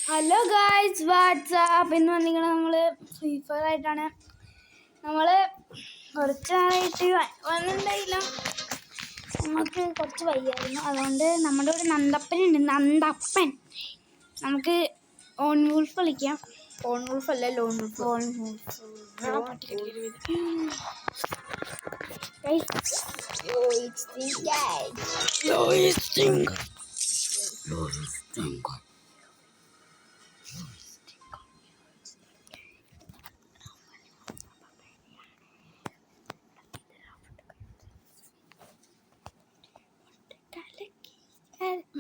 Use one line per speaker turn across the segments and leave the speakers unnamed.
Hello guys, WhatsApp എന്ന് പറഞ്ഞിരിക്കുന്നത് നമ്മൾ ഫ്രീ ഫയർ ആയിട്ടാണ്. നമ്മൾ കുറച്ച് നാളായിട്ട് വന്നിട്ടുണ്ടായില്ല, നമുക്ക് കുറച്ച് വയ്യായിരുന്നു. അതുകൊണ്ട് നമ്മുടെ ഒരു നന്ദപ്പനുണ്ട്, നന്ദപ്പൻ. നമുക്ക് ഓൺ വൂൾഫ് കളിക്കാം.
ഓൺ വൂൾഫ് അല്ല, ലോൺ വൂൾഫ്.
On wolf.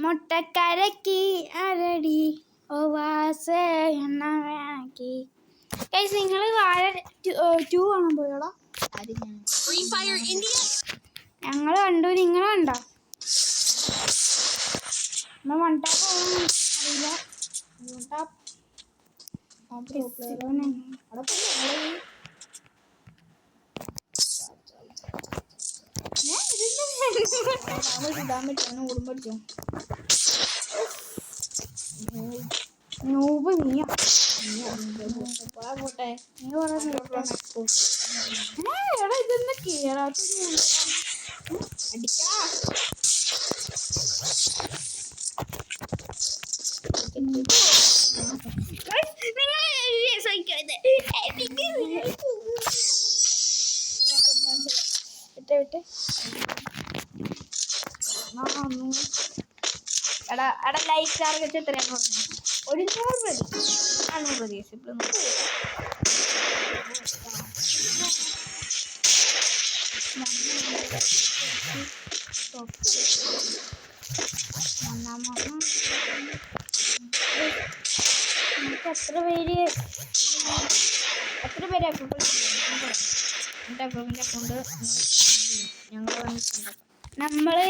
മുട്ടക്കരക്കി അരടി ഓവാസേ എണ്ണി. നിങ്ങൾ വാഴ 2 കാണാൻ പോയോളാം. ഞങ്ങൾ കണ്ടു, നിങ്ങൾ കണ്ടോ? വൺ ടാപ്പ് അറിയില്ല. നൂബ് നീയാ പോട്ടെ. എടാ ഇതൊന്നും കേറാത്ത വിട്ട് എടാ ലൈഫ് ടാർഗറ്റ് എത്രയാന്ന് പറഞ്ഞു? 100 മതി. 400 പ്രതീക്ഷ. എത്ര പേര് നമ്മള്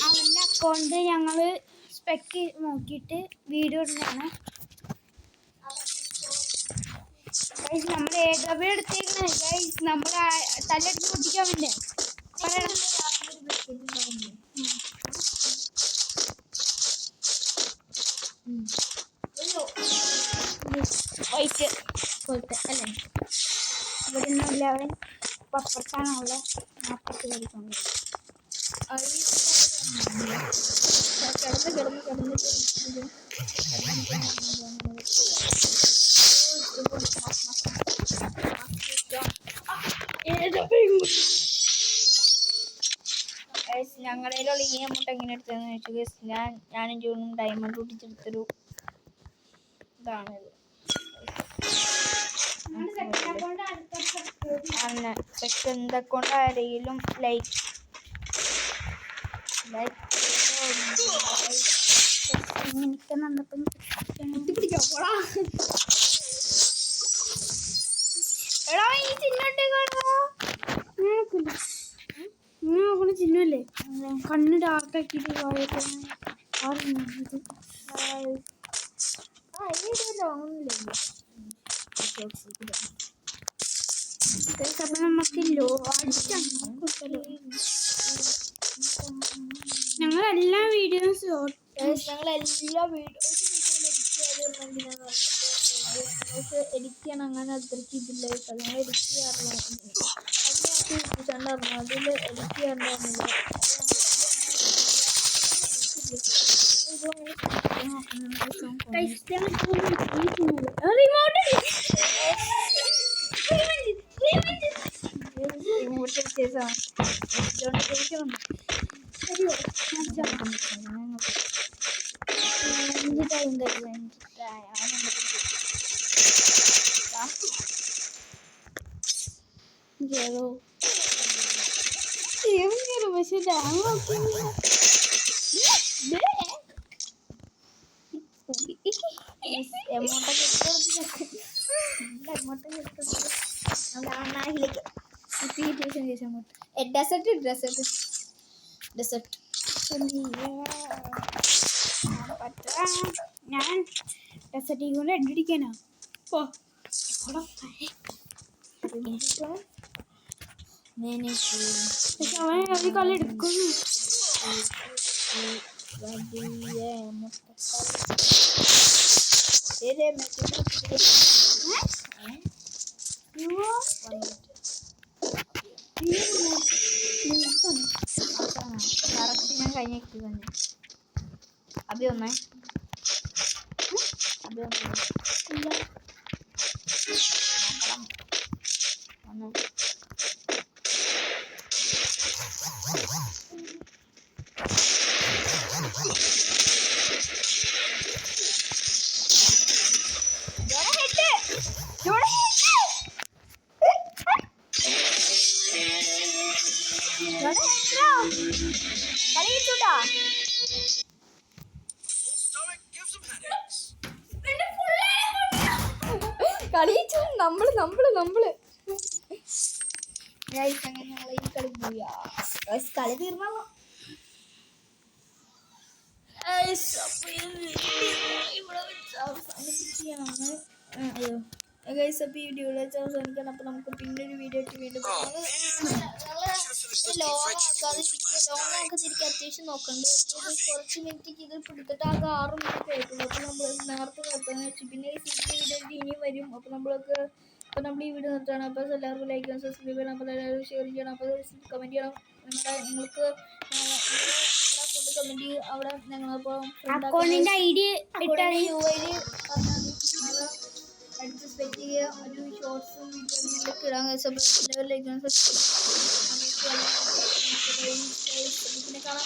അവന്റെ അക്കൗണ്ട് ഞങ്ങള് സ്പെക്ക് നോക്കിയിട്ട് വീഡിയോ ഇടുന്നതാണ്. നമ്മൾ AW എടുത്തേക്കുന്നത് ഗൈസ്, നമ്മൾ തലടിച്ച് പൊട്ടിക്കാൻ വേണ്ടി. വൈറ്റ് പോലത്തെ അല്ലേ? ഇവിടെ നിന്നില്ല, അവൻ പപ്പർക്കാനുള്ള 40 പേരിട്ടുണ്ട്. ഞങ്ങളുടെയിലുള്ള ഈ അമ്മൂട്ട് എങ്ങനെ എടുത്തതെന്ന് വെച്ചു, ഞാനും ജൂണും ഡയമണ്ട് പൊട്ടിച്ചെടുത്തൊരു ഇതാണിത്. സെക്കൻഡ് അക്കൗണ്ട് ആരെങ്കിലും ലൈക്ക് ചിഹ്നല്ലേ? കണ്ണ് ഡാർക്കാക്കിട്ട് നമുക്ക് ലോ ഞങ്ങളെല്ലാ വീഡിയോസും എഡിറ്റ് ചെയ്യണം. അങ്ങനെ അത്രയ്ക്ക് ഇതില്ല, ഞങ്ങൾ എഡിറ്റ് ചെയ്യാറില്ല. അതിൽ എഡിറ്റ് ചെയ്യാറുണ്ടായിരുന്നില്ല. പക്ഷെ ഞാൻ ഡെസർട്ടിൽ കൊണ്ട് അടിക്കാനാ. പക്ഷെ അവൻ ഒരു കളി എടുക്കുന്നു.
കറക്റ്റ് ഞാൻ കഴിഞ്ഞിട്ട് തന്നെ അഭി ഒന്നേ കളിച്ചു നമ്മള് ഈ കളി പോയാ കളി തീർന്നോ വീഡിയോയിൽ വെച്ച് അവസാനിക്കണം. അപ്പൊ നമുക്ക് പിന്നെ ഒരു വീഡിയോ ആയിട്ട് വീണ്ടും ലോങ്ങാക്കാതിരിക്കാൻ അത്യാവശ്യം നോക്കണ്ട്. കുറച്ച് മിനിറ്റ് ഇത് പിടിച്ചിട്ട് ആകെ 6 മിനിറ്റ് ആയിട്ടുള്ളൂ. അപ്പൊ നമ്മൾ നേരത്തെ നിർത്താന്ന് വെച്ചു. പിന്നെ ഈ വീഡിയോ ഇനിയും വരും. അപ്പൊ നമ്മൾ ഈ വീഡിയോ നിർത്തുകയാണ്. അപ്പോൾ എല്ലാവർക്കും ലൈക്ക് ചെയ്യണം, സബ്സ്ക്രൈബ് ചെയ്യണം, അപ്പോൾ എല്ലാവരും ഷെയർ ചെയ്യണം, അപ്പോൾ കമൻറ്റ് ചെയ്യണം. നിങ്ങൾക്ക് കമൻറ്റ് അവിടെ ഞങ്ങളിപ്പോൾ
അക്കൗണ്ടിന്റെ ഐ ഡി ഇട്ടാൽ
അടുത്ത് സ്പെക്ട് ചെയ്യുക. ഒരു ഷോർട്സും വീഡിയോയിലൊക്കെ ഇടാൻ സബ്സ്ക്രൈബ് കാണാം.